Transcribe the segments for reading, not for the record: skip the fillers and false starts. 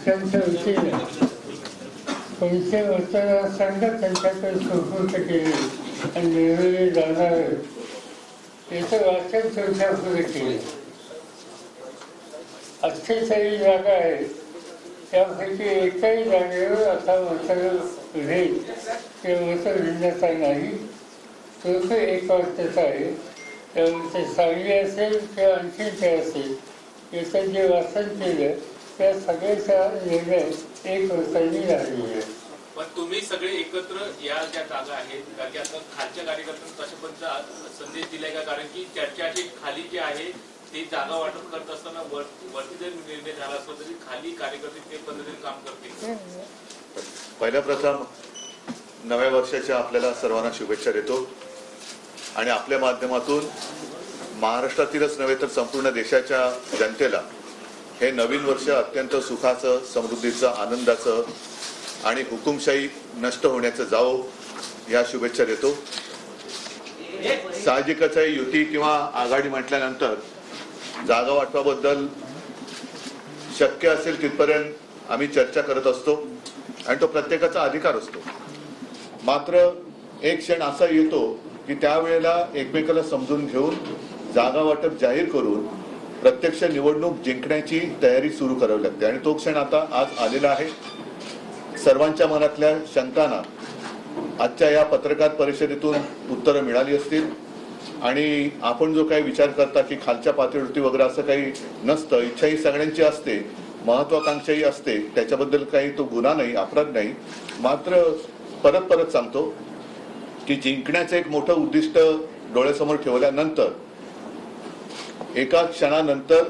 त्यांच्याविषयी पैसे मतदारसंघ त्यांच्याकडे सुपूर्द केले आणि निवडले जाणार याचं वाचन तुमच्यापुढे केले. 48 जागा आहेत, त्यापैकी एकाही जागेवर असा मत घेईल ते मत भिन्नता नाही. तो एक वाक्याचा आहे. त्यामुळे ते सांगली असेल किंवा आणखी ते असेल याचं जे वाचन केलं त्या सगळ्याचा निर्णय एक वर्षांनी झालेला आहे. पण तुम्ही सगळे एकत्र या ज्या जागा आहेत, कारण की आता खालच्या कार्यकर्त्यांना तशा पण संदेश दिलाय का? कारण की चर्चाची खाली जे आहे ते जागा वाटप करत असताना वरती जर निर्णय झाला असला तरी खाली कार्यकर्ते ते पद्धतीने काम करतील. पहिल्या प्रथम नव्या वर्षाच्या आपल्याला सर्वांना शुभेच्छा देतो आणि आपल्या माध्यमातून महाराष्ट्रातीलच नव्हे तर संपूर्ण देशाच्या जनतेला हे नवीन वर्ष अत्यंत सुखाचं, समृद्धीचं, आनंदाचं आणि हुकुमशाही नष्ट होण्याचं जावो या शुभेच्छा देतो. साहजिकच आहे, युती किंवा आघाडी म्हटल्यानंतर जागा वाटपाबद्दल शक्य असेल तिथपर्यंत आम्ही चर्चा करत असतो आणि तो प्रत्येकाचा अधिकार असतो. मात्र एक क्षण असा येतो की त्यावेळेला एकमेकाला समजून घेऊन जागा वाटप जाहीर करून प्रत्यक्ष निवडणूक जिंकण्याची तयारी सुरू करावी लागते आणि तो क्षण आता आज आलेला आहे. सर्वांच्या मनातल्या शंकांना आजच्या या पत्रकार परिषदेतून उत्तरं मिळाली असतील आणि आपण जो काही विचार करता की खालच्या पातळीवरती वगैरे असं काही नसतं. इच्छा ही सगळ्यांची असते, महत्वाकांक्षाही असते, त्याच्याबद्दल काही तो गुन्हा नाही, अपराध नाही. मात्र परत सांगतो की जिंकण्याचं एक मोठं उद्दिष्ट डोळ्यासमोर ठेवल्यानंतर एका क्षणानंतर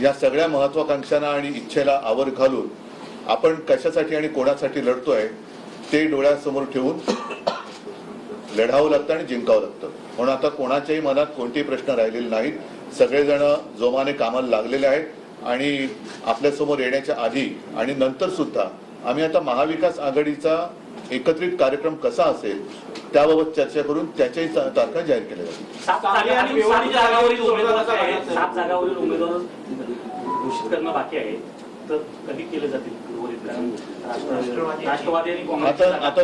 या सगळ्या महत्वाकांक्षांना आणि इच्छेला आवर घालून आपण कशासाठी आणि कोणासाठी लढतोय ते डोळ्यासमोर ठेवून लढावं लागतं आणि जिंकावं लागतं. म्हणून आता कोणाच्याही मनात कोणतेही प्रश्न राहिलेले नाहीत. सगळेजण जोमाने कामाला लागलेले आहेत आणि आपल्यासमोर येण्याच्या आधी आणि नंतर सुद्धा आम्ही आता महाविकास आघाडीचा एकत्रित कार्यक्रम कसा असेल त्याबाबत चर्चा करून त्याच्याही तारखा जाहीर केल्या जातील. 7 जागावरील उमेदवार घोषित करणं बाकी आहे, तर कधी केले जातील? राष्ट्रवादी आणि काँग्रेस आता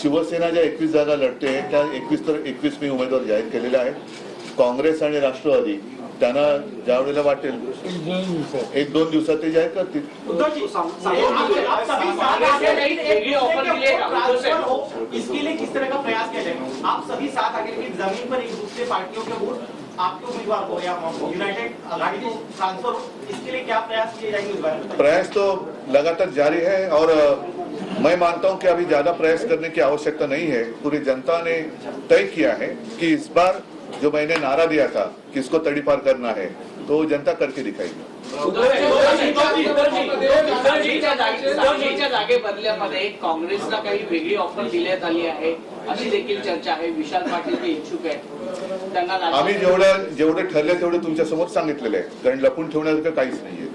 शिवसेना ज्या 21 जागा लढते त्या 21 मी उमेदवार जाहीर केलेले आहेत. काँग्रेस आणि राष्ट्रवादी त्यांना ज्या वेळेला वाटेल 1-2 दिवसात ते जाहीर करतील. इसके लिए किस तरह का प्रयास किया जाएगा? आप सभी साथ आकर के जमीन पर एक दूसरे पार्टियों के वोट आपके उम्मीदवार को या यूनाइटेड आघाड़ी को ट्रांसफर हो, इसके लिए क्या प्रयास किए जाएंगे? प्रयास तो लगातार जारी है और मैं मानता हूं कि अभी ज्यादा प्रयास करने की आवश्यकता नहीं है. पूरी जनता ने तय किया है कि इस बार जो मैंने नारा दिया था कि इसको तड़ीपार करना है तो जनता करके दिखाएगी. जागे बदल्यामध्ये काँग्रेसला काही वेगळी ऑफर देण्यात आली आहे अशी देखील चर्चा आहे. विशाल पाटील ते इच्छुक आहेत. त्यांना आम्ही जेवढे ठरले तेवढे तुमच्या समोर सांगितलेले आहे, कारण लपून ठेवण्यासारखं काहीच नाहीये.